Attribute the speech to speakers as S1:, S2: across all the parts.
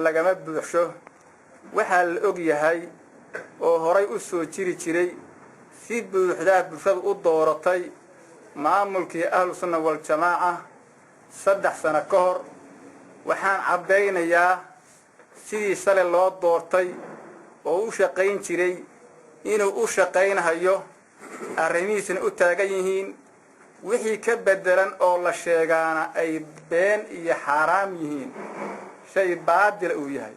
S1: lagama buuxsho waxa la og yahay oo horay u soo jiri jiray si buuxda bulshadu u dooratay maamulkii ahlus sunna wal jamaa 3 sano ka hor waxaan cadeynayaa sidii sale loo doortay oo u shaqayn jiray inuu u shaqaynayo arrimihiisna u taagan yihiin wixii ka bedelan oo la sheegaana ay been iyo xaraam yihiin shay baadil uu yahay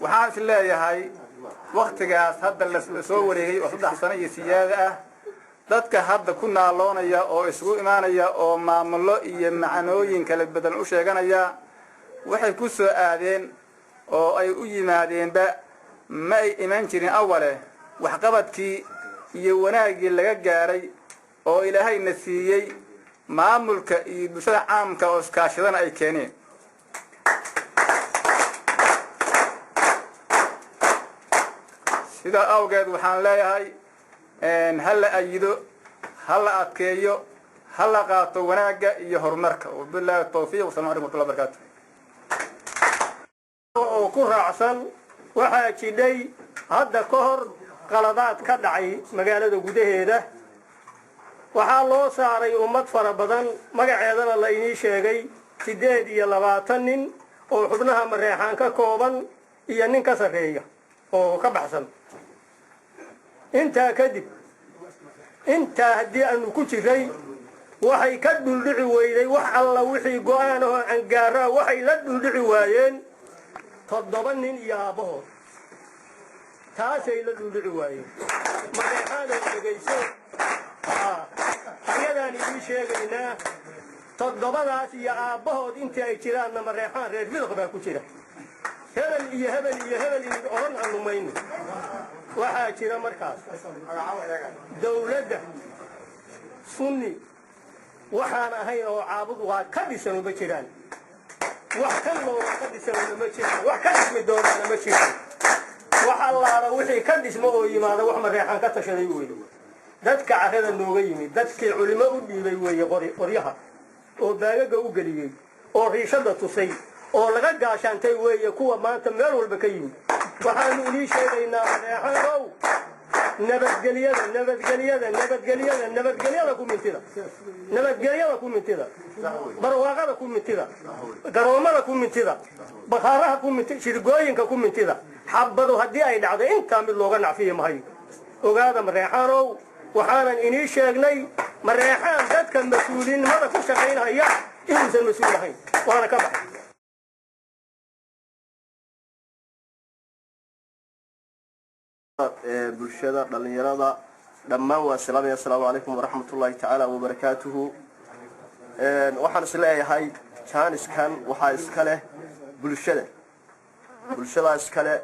S1: waxaan is leeyahay waqtigaas hadda la soo wareegay oo 3 sano iyo siyaada ah dadka hadda ku naaloonaya oo isugu imaanaya oo maamulo iyo macnooyin kala bedel u sheeganaya waxay ku soo aadeen oo ay u yimaadeenba ma ay iman jirin awale wax qabadkii iyo wanaagii laga gaaray oo ilaahayna siiyay maamulka iyo bulshada caamka oo iskaashadana ay keeneen sida awgeed waxaan leeyahay hal ayido hal adkeeyo hal qaato wanaaga iyo horumarka wabillahi tawfiiq wa salaamu alaykum wa barakatuh
S2: oo ku raacsan waxa jiday hadda ka hor qaladaad ka dhacay magaalada gudaheeda waxa loo saaray ummad fara badan magaceedana la inii sheegay 28 nin oo xubnaha mareexaan ka kooban iyo nin ka sareeya oo ka baxsan inta kadib inta hadii aanu ku jiray waxay ka dhuldhici weyday wax alla wixii go'aan oo aan gaaro waxay la dhuldhici waayeen 7 nin iyo aabahood taasay la dhuldhici waayeen mareexaan dhageyso ayadaan idin sheegaynaa 7daas iyo aabahood intii ay jiraan mareexaan reer midaq baa ku jira hebel iyo hebel iyo hebel in oran aanu mayno waxa jira markaas dawladda sunni waxaan ahayn oo caabud waa ka dhisan uma jiraan wax kan loo ka dhisan uma jiraan wax ka dhismi doonana ma jiraan waxa allaara wixii ka dhismo oo yimaado wax mareexaan ka tashaday weeyo dadka carrada nooga yimid dadkii culimo u dhiibay weeye qoryaha oo baagaga u galiyay oo riishada tusay oo laga gaashaantay weeye kuwa maanta meel walba ka yimid waxaanu inii sheegaynaa mareexanow nabadgelyada ku mintida barwaaqada ku mintida garoomada ku mintida bakhaaraha ku mintida shirgooyinka ku mintida xabadu haddii ay dhacdo intaa mid looga nacfiyo mahayo ogaada mareexanow waxaanan inii sheegnay mareexaan dadka mas-uuliyinnimada ku shaqaynaya inuusan mas-uul ahayn waana ka baxay
S3: bulshada dhalinyarada dhammaan waa salaamaya assalaamu calaykum waraxmatullaahi tacaala wabarakaatuhu waxaan is leeyahay jaaniskan waxaa iska leh bulshada iska leh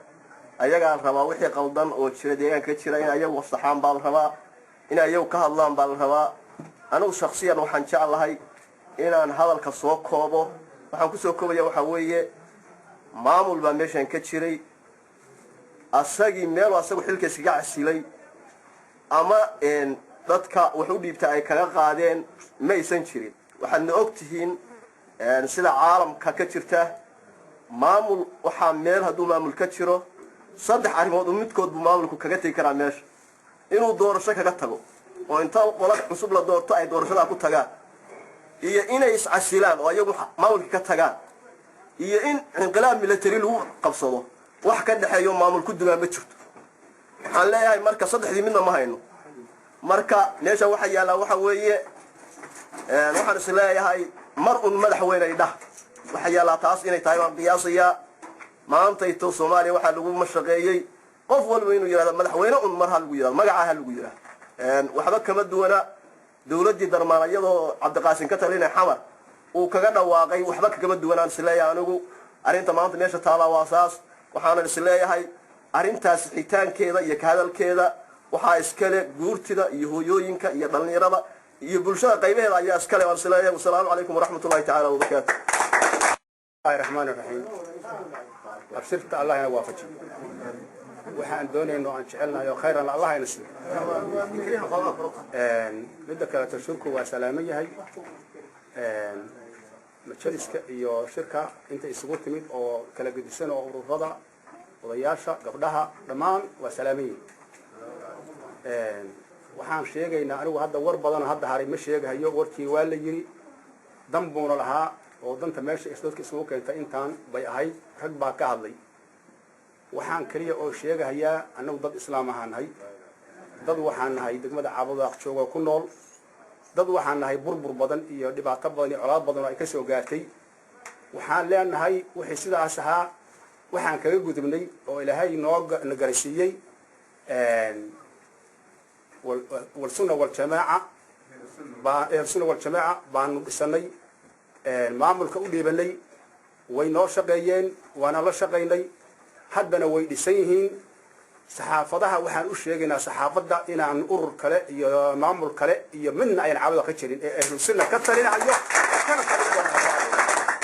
S3: ayagaa rabaa wixii qaldan oo jira deegaanka jira in ayagu wasaxaan baa la rabaa in ayagu ka hadlaan baa la rabaa anigu shakhsiyan waxaan jeclahay inaan hadalka soo koobo waxaan ku soo koobaya waxaa weeye maamul baa meeshan ka jiray asagii meel asagu xilkiisa ka casilay ama dadka wax u dhiibta ay kaga qaadeen ma aysan jirin waxaadna ogtihiin sida caalamka ka jirta maamul waxaa meel hadduu maamul ka jiro 3 arrimood midkood buu maamulku kaga tegi karaa meesha inuu doorasho kaga tago oo inta qolad cusub la doorto ay doorashada ku tagaan iyo inay iscasilaan oo ayagu maamulka ka tagaan iyo in inqilaab military lagu qabsado wax ka dhaxeeyo maamul ku dugaan ma jirto waxaan leeyahay marka 3dii midna ma hayno marka meesha waxa yaala waxa weeye waxaan is leeyahay mar un madaxweyne ay dhah waxa yaala taas inay tahay waan qiyaasaya maanta ito Soomaaliya waxa lagu mashaqeeyay qof walba inuu yiraahdo madaxweyne un mar hal lagu yiraahdo magaca hal lagu yiraahdo waxba kama duwana dawladii darmaanayadoo Cabdiqaasin ka talinay xamar uu kaga dhawaaqay waxba kama duwanaan is leeyahay anigu arinta maanta meesha taala waa saas waxaan is leeyahay arintaas xitaankeeda iyo ka hadalkeeda waxa iskale guurtida iyo hooyooyinka iyo dhalinyarada iyo bulshada qaybaheeda ayaa iskale waan is leeyahay wassalaamu calaykum waraxmatullaahi tacaala wabarakaatuh
S1: الرحمن الرحيم أبشرت الله يوافقك
S4: waxaan doonayno aan jecelnahay oo khayran allah ayna siiyo midda kale tashurku waa salaamo yahay majliska iyo shirka inta isugu timid oo kala gedisan oo ururada odayaasha gabdhaha dhammaan waa salaamayin waxaan sheegaynaa anigu hadda war badan hadda haray ma sheegahayo warkii waa la yiri dan buuna lahaa oo danta meesha dadka isugu keentay intaan bay ahayd rag baa ka hadlay waxaan kaliya oo sheegahayaa anagu dad islaam ahaan nahay dad waxaan nahay degmada Caabudaaq jooga ku nool dad waxaan nahay burbur badan iyo dhibaato badan iyo colaad badan oo ay ka soo gaartay waxaan leenahay wixii sidaas ahaa waxaan kaga gudubnay oo ilaahay noo nagarsiiyay والسنة والجماعة السنة والجماعة بان دسنay maamulka u dhiibanay way noo shaqeeyeen waana la shaqeynay haddana way dhisan yihiin saxaafadaha waxaan u sheegaynaa saxaafadda inaan urur kale iyo maamul kale iyo midna ayaan caawada ka jirin ee ahlu sunna ka talinayo kana